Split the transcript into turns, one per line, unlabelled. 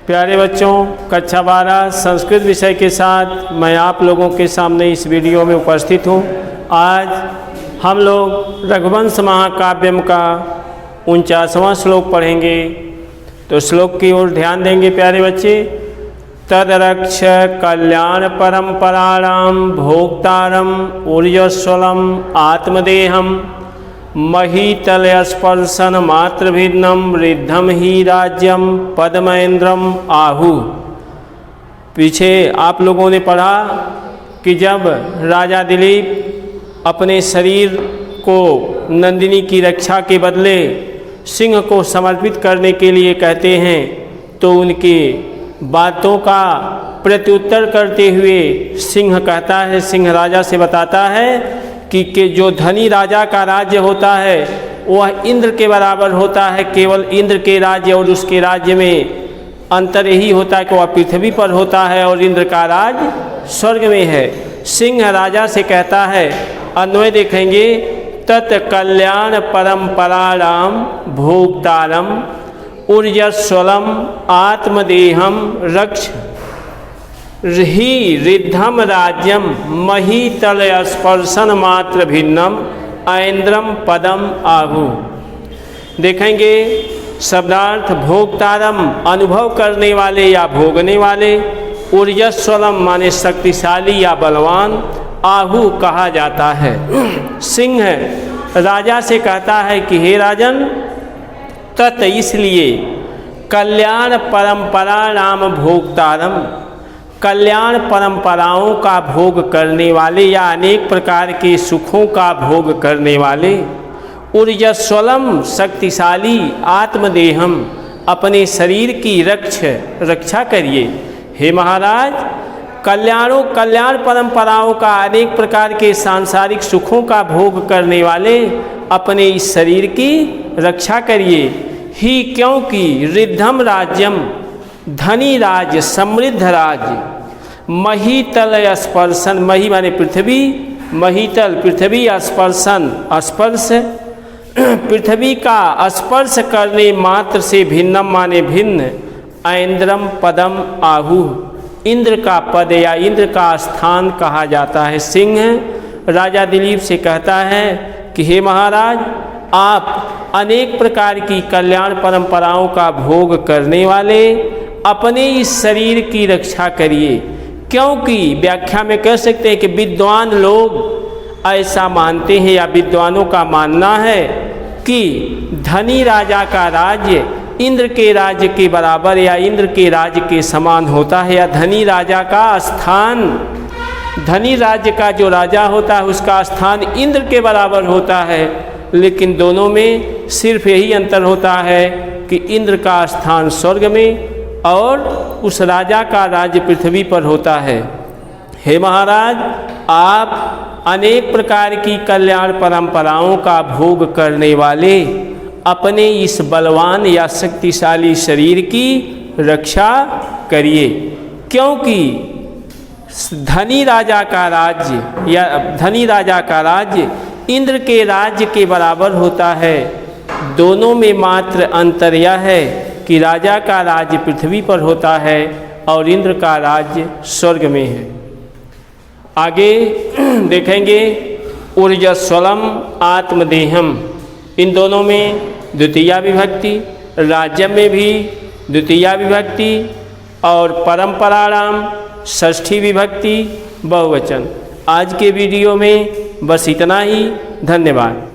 प्यारे बच्चों, कक्षा 12 संस्कृत विषय के साथ मैं आप लोगों के सामने इस वीडियो में उपस्थित हूँ। आज हम लोग रघुवंश महाकाव्यम का 49वां श्लोक पढ़ेंगे। तो श्लोक की ओर ध्यान देंगे प्यारे बच्चे। तदरक्ष कल्याण परंपराणाम भोक्तारम ऊर्जस्वलम आत्मदेहम महीतल स्पर्शन मात्रभिन्नम रिद्धम ही राज्यम पद्मेन्द्रम आहु। पीछे आप लोगों ने पढ़ा कि जब राजा दिलीप अपने शरीर को नंदिनी की रक्षा के बदले सिंह को समर्पित करने के लिए कहते हैं, तो उनकी बातों का प्रत्युत्तर करते हुए सिंह कहता है, सिंह राजा से बताता है कि जो धनी राजा का राज्य होता है वह इंद्र के बराबर होता है। केवल इंद्र के राज्य और उसके राज्य में अंतर यही होता है कि वह पृथ्वी पर होता है और इंद्र का राज स्वर्ग में है। सिंह राजा से कहता है, अन्वय देखेंगे, तत्कल्याण परंपराणाम भोक्तारम ऊर्जस्वलम आत्मदेहम रक्ष ही रिद्धम राज्यम महीतल स्पर्शन मात्र भिन्नम ऐन्द्रम पदम आहु। देखेंगे शब्दार्थ भोक्तारम अनुभव करने वाले या भोगने वाले, ऊर्जस्वलम माने शक्तिशाली या बलवान, आहु कहा जाता है। सिंह राजा से कहता है कि हे राजन, तत् इसलिए कल्याण परंपरा नाम भोक्तारम, कल्याण परंपराओं का भोग करने वाले या अनेक प्रकार के सुखों का भोग करने वाले, ऊर्जस्वलम शक्तिशाली, आत्मदेहम अपने शरीर की रक्षा करिए। हे महाराज, कल्याण परंपराओं का अनेक प्रकार के सांसारिक सुखों का भोग करने वाले अपने इस शरीर की रक्षा करिए। ही क्योंकि रिद्धम राज्यम धनी राज्य, समृद्ध राज्य, महीतल स्पर्शन, मही माने पृथ्वी, महीतल पृथ्वी, स्पर्शन स्पर्श, पृथ्वी का स्पर्श करने मात्र से भिन्नम माने भिन्न, ऐन्द्रम पदम आहु इंद्र का पद या इंद्र का स्थान कहा जाता है। सिंह राजा दिलीप से कहता है कि हे महाराज, आप अनेक प्रकार की कल्याण परंपराओं का भोग करने वाले अपने इस शरीर की रक्षा करिए। क्योंकि व्याख्या में कह सकते हैं कि विद्वान लोग ऐसा मानते हैं या विद्वानों का मानना है कि धनी राजा का राज्य इंद्र के राज्य के बराबर या इंद्र के राज्य के समान होता है, या धनी राजा का स्थान, धनी राज्य का जो राजा होता है उसका स्थान इंद्र के बराबर होता है। लेकिन दोनों में सिर्फ यही अंतर होता है कि इंद्र का स्थान स्वर्ग में और उस राजा का राज्य पृथ्वी पर होता है। हे महाराज, आप अनेक प्रकार की कल्याण परंपराओं का भोग करने वाले अपने इस बलवान या शक्तिशाली शरीर की रक्षा करिए। क्योंकि धनी राजा का राज्य या धनी राजा का राज्य इंद्र के राज्य के बराबर होता है। दोनों में मात्र अंतर यह है कि राजा का राज्य पृथ्वी पर होता है और इंद्र का राज्य स्वर्ग में है। आगे देखेंगे ऊर्जस्वलम आत्मदेहम, इन दोनों में द्वितीया विभक्ति, राज्य में भी द्वितीया विभक्ति और परंपराणाम षष्ठी विभक्ति बहुवचन। आज के वीडियो में बस इतना ही। धन्यवाद।